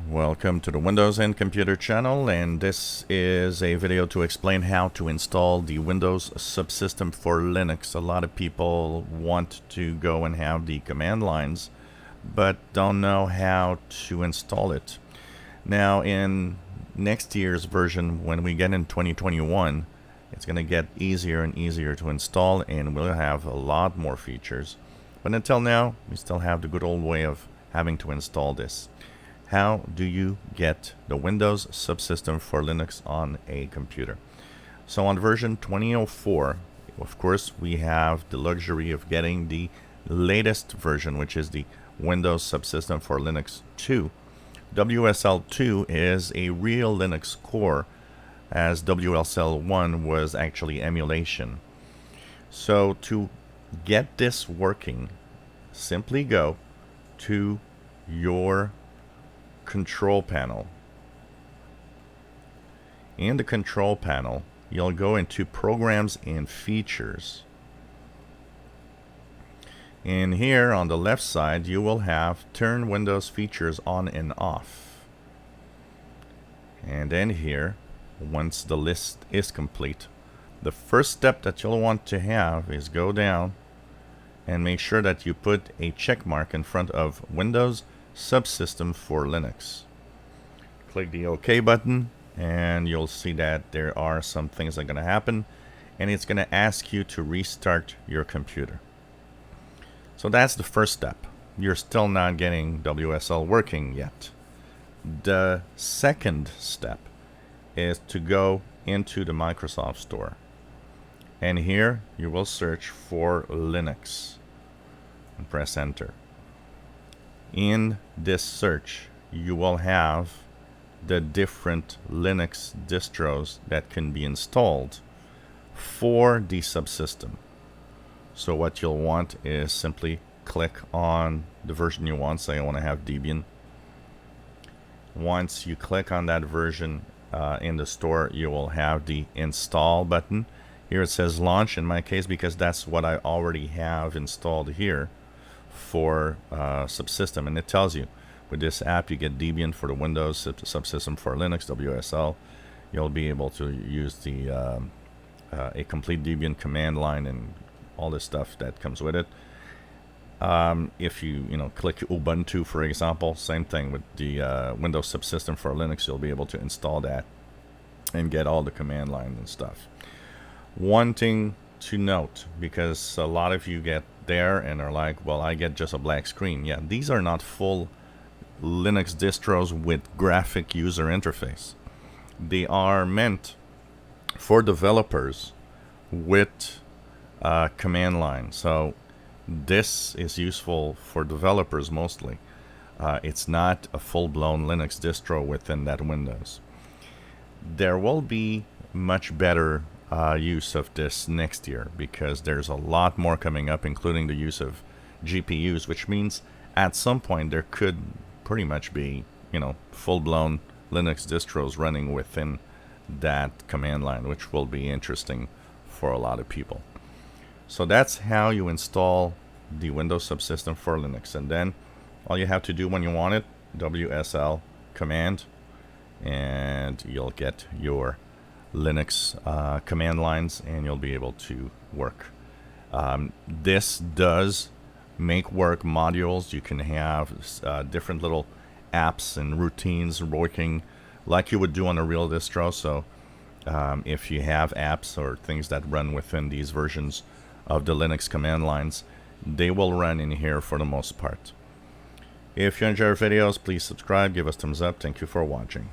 Welcome to the Windows and Computer channel, and this is a video to explain how to install the Windows subsystem for Linux. A lot of people want to go and have the command lines but don't know how to install it. Now in next year's version, when we get in 2021, it's going to get easier and easier to install, and we'll have a lot more features. But until now, we still have the good old way of having to install this. How do you get the Windows subsystem for Linux on a computer? So on version 2004, of course, we have the luxury of getting the latest version, which is the Windows subsystem for Linux 2. WSL2 is a real Linux core, as WSL1 was actually emulation. So to get this working, simply go to your control panel. In the control panel, you'll go into Programs and Features. And here on the left side, you will have Turn Windows Features on and off. And then here, once the list is complete, the first step that you'll want to have is go down and make sure that you put a check mark in front of Windows Subsystem for Linux. Click the OK button and you'll see that there are some things that are going to happen, and it's going to ask you to restart your computer. So that's the first step. You're still not getting WSL working yet. The second step is to go into the Microsoft Store, and here you will search for Linux and press enter. In this search, you will have the different Linux distros that can be installed for the subsystem. So what you'll want is simply click on the version you want. Say I want to have Debian. Once you click on that version in the store, you will have the install button. Here it says launch in my case, because that's what I already have installed here for subsystem, and it tells you with this app you get Debian for the Windows subsystem for Linux, WSL. You'll be able to use the a complete Debian command line and all this stuff that comes with it. If you click Ubuntu, for example, same thing with the Windows subsystem for Linux. You'll be able to install that and get all the command lines and stuff. One thing to note, because a lot of you get there and are like, well, I get just a black screen. Yeah, these are not full Linux distros with graphic user interface. They are meant for developers with command line. So this is useful for developers mostly. It's not a full-blown Linux distro within that Windows. There will be much better use of this next year, because there's a lot more coming up, including the use of GPUs, which means at some point there could pretty much be full-blown Linux distros running within that command line, which will be interesting for a lot of people. So that's how you install the Windows subsystem for Linux, and then all you have to do when you want it, WSL command, and you'll get your Linux command lines, and you'll be able to work. This does make work modules. You can have different little apps and routines working like you would do on a real distro. So if you have apps or things that run within these versions of the Linux command lines, they will run in here for the most part. If you enjoy our videos, please subscribe, give us thumbs up. Thank you for watching.